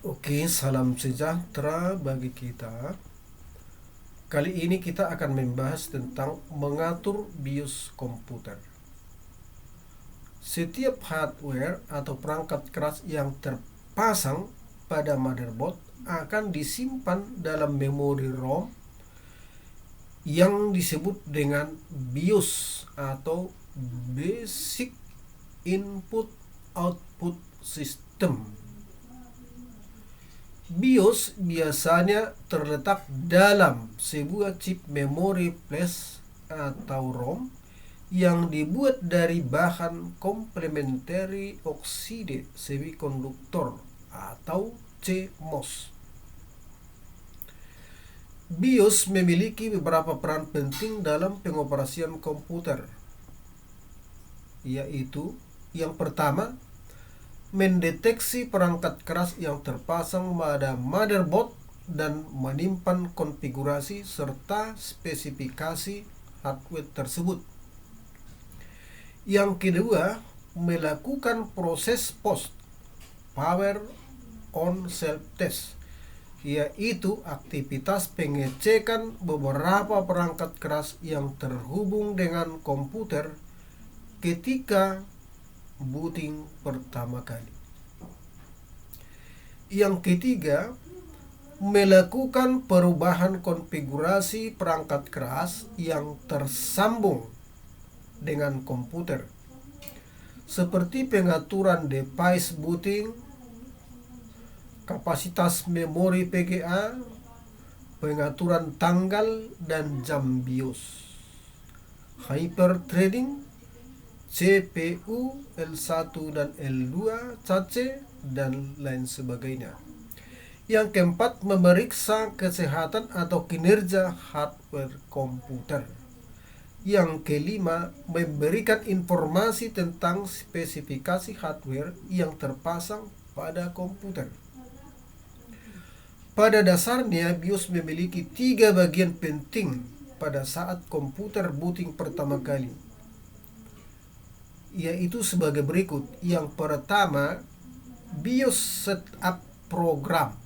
Oke, salam sejahtera bagi kita. Kali ini kita akan membahas tentang mengatur BIOS komputer. Setiap hardware atau perangkat keras yang terpasang pada motherboard akan disimpan dalam memori ROM yang disebut dengan BIOS atau Basic Input Output System. BIOS biasanya terletak dalam sebuah chip memori flash atau ROM yang dibuat dari bahan complementary oxide semiconductor atau CMOS. BIOS memiliki beberapa peran penting dalam pengoperasian komputer, yaitu yang pertama, mendeteksi perangkat keras yang terpasang pada motherboard dan menyimpan konfigurasi serta spesifikasi hardware tersebut. Yang kedua, melakukan proses post power on self test, yaitu aktivitas pengecekan beberapa perangkat keras yang terhubung dengan komputer ketika booting pertama kali. Yang ketiga, melakukan perubahan konfigurasi perangkat keras yang tersambung dengan komputer, seperti pengaturan device booting, kapasitas memori PGA, pengaturan tanggal dan jam BIOS, hyperthreading, CPU L1 dan L2 cache, dan lain sebagainya. Yang keempat, memeriksa kesehatan atau kinerja hardware komputer. Yang kelima, memberikan informasi tentang spesifikasi hardware yang terpasang pada komputer. Pada dasarnya, BIOS memiliki 3 bagian penting pada saat komputer booting pertama kali, yaitu sebagai berikut. Yang pertama, BIOS setup program.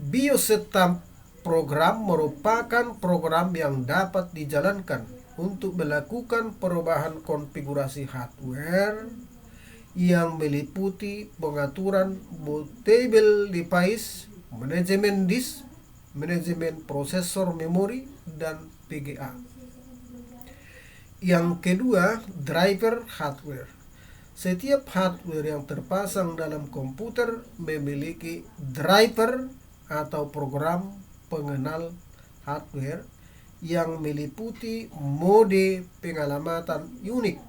BIOS setup program merupakan program yang dapat dijalankan untuk melakukan perubahan konfigurasi hardware yang meliputi pengaturan bootable device, manajemen disk, manajemen prosesor memori, dan PGA. Yang kedua, driver hardware. Setiap hardware yang terpasang dalam komputer memiliki driver atau program pengenal hardware yang meliputi mode pengalamatan unik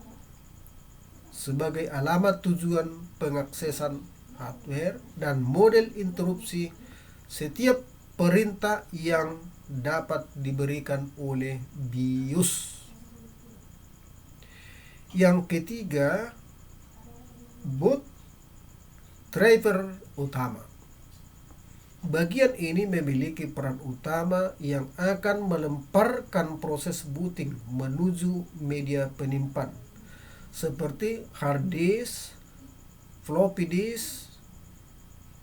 sebagai alamat tujuan pengaksesan hardware dan model interupsi setiap perintah yang dapat diberikan oleh BIOS. Yang ketiga, boot driver utama. Bagian ini memiliki peran utama yang akan melemparkan proses booting menuju media penyimpan, seperti hard disk, floppy disk,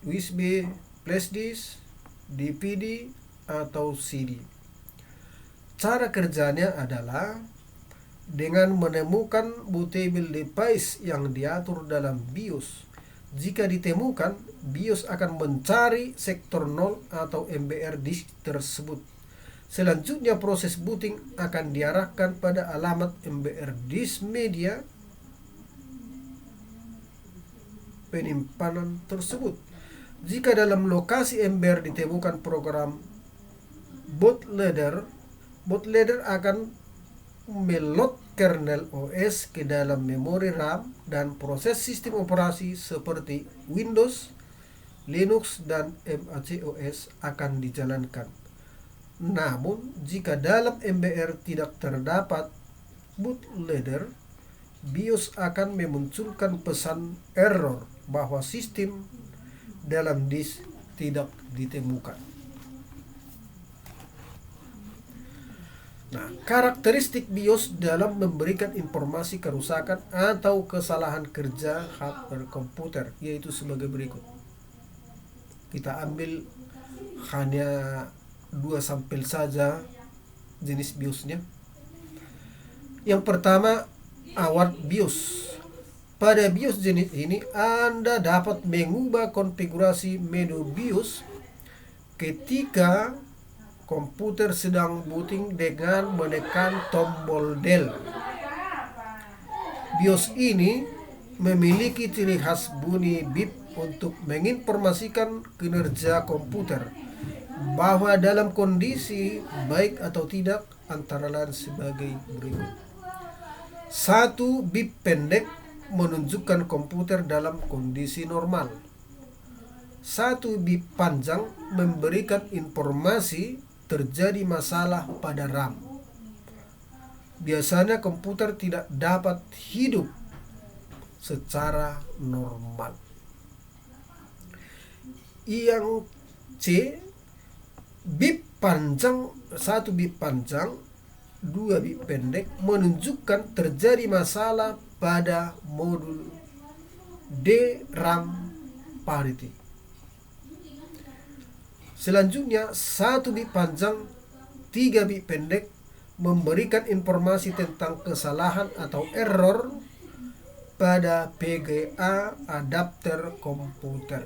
USB, flash disk, DVD, atau CD. Cara kerjanya adalah dengan menemukan bootable device yang diatur dalam BIOS. Jika ditemukan, BIOS akan mencari sektor 0 atau MBR disk tersebut. Selanjutnya proses booting akan diarahkan pada alamat MBR disk media penyimpanan tersebut. Jika dalam lokasi MBR ditemukan program bootloader akan meload kernel OS ke dalam memori RAM dan proses sistem operasi seperti Windows, Linux, dan macOS akan dijalankan. Namun, jika dalam MBR tidak terdapat bootloader, BIOS akan memunculkan pesan error bahwa sistem dalam disk tidak ditemukan. Nah, karakteristik BIOS dalam memberikan informasi kerusakan atau kesalahan kerja hardware komputer yaitu sebagai berikut. Kita ambil hanya 2 sampel saja jenis BIOSnya. Yang pertama, award BIOS. Pada BIOS jenis ini, Anda dapat mengubah konfigurasi menu BIOS ketika komputer sedang booting dengan menekan tombol Del. BIOS ini memiliki ciri khas bunyi bip untuk menginformasikan kinerja komputer bahwa dalam kondisi baik atau tidak, antara lain sebagai berikut. 1. Bip pendek menunjukkan komputer dalam kondisi normal. 1. Bip panjang memberikan informasi terjadi masalah pada RAM. Biasanya komputer tidak dapat hidup secara normal. Yang C, bip panjang, 1 bip panjang, 2 bip pendek menunjukkan terjadi masalah pada modul DRAM parity. Selanjutnya, 1 bip panjang, 3 bip pendek memberikan informasi tentang kesalahan atau error pada PGA adapter komputer.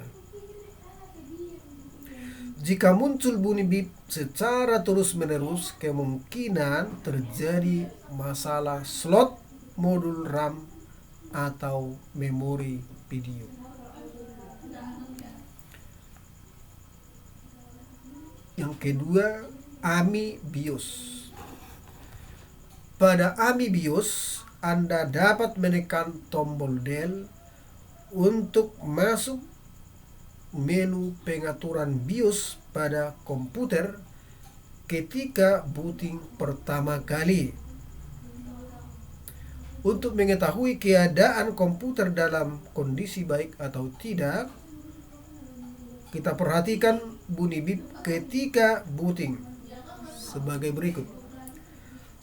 Jika muncul bunyi bip secara terus-menerus, kemungkinan terjadi masalah slot modul RAM atau memori video. Yang kedua, AMI BIOS. Pada AMI BIOS, Anda dapat menekan tombol Del untuk masuk menu pengaturan BIOS pada komputer ketika booting pertama kali. Untuk mengetahui keadaan komputer dalam kondisi baik atau tidak, kita perhatikan bunyi bip ketika booting sebagai berikut.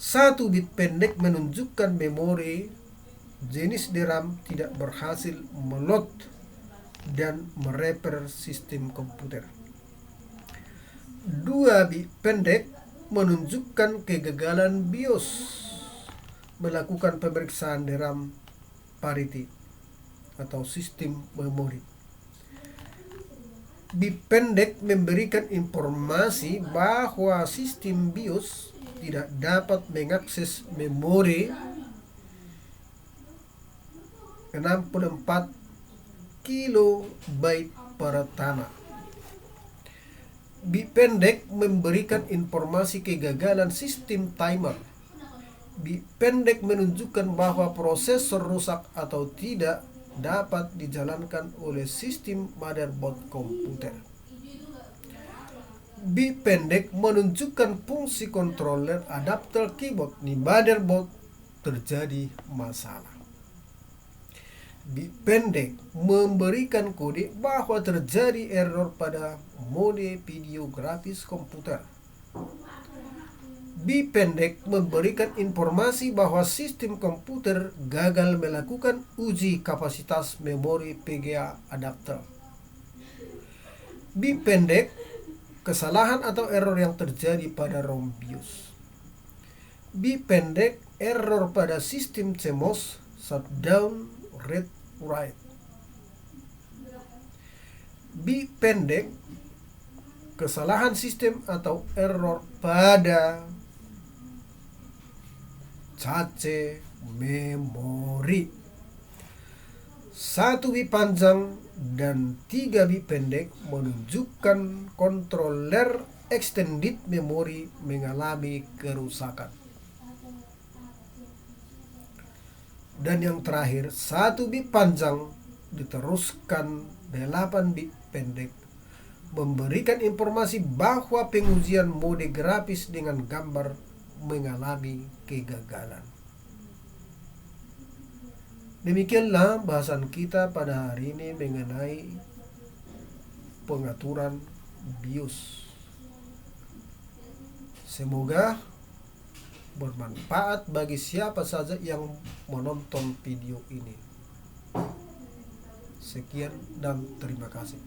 1 bit pendek menunjukkan memori jenis DRAM tidak berhasil meload dan merepair sistem komputer. 2 bit pendek menunjukkan kegagalan BIOS melakukan pemeriksaan DRAM parity atau sistem memori. Bip pendek memberikan informasi bahwa sistem BIOS tidak dapat mengakses memori 64 kilobyte pertama. Bip pendek memberikan informasi kegagalan sistem timer. Bip pendek menunjukkan bahwa prosesor rusak atau tidak dapat dijalankan oleh sistem motherboard komputer. Bip pendek menunjukkan fungsi controller adapter keyboard di motherboard terjadi masalah. Bip pendek memberikan kode bahwa terjadi error pada mode video grafis komputer. Bip pendek memberikan informasi bahwa sistem komputer gagal melakukan uji kapasitas memori PGA adapter. Bip pendek, kesalahan atau error yang terjadi pada ROM BIOS. Bip pendek, error pada sistem CMOS, shutdown, read write. Bip pendek, kesalahan sistem atau error pada cache memori. 1 bip panjang dan 3 bip pendek menunjukkan controller extended memory mengalami kerusakan. Dan yang terakhir, 1 bip panjang diteruskan 8 bip pendek memberikan informasi bahwa pengujian mode grafis dengan gambar mengalami kegagalan. Demikianlah bahasan kita pada hari ini mengenai pengaturan BIOS. Semoga bermanfaat bagi siapa saja yang menonton video ini. Sekian dan terima kasih.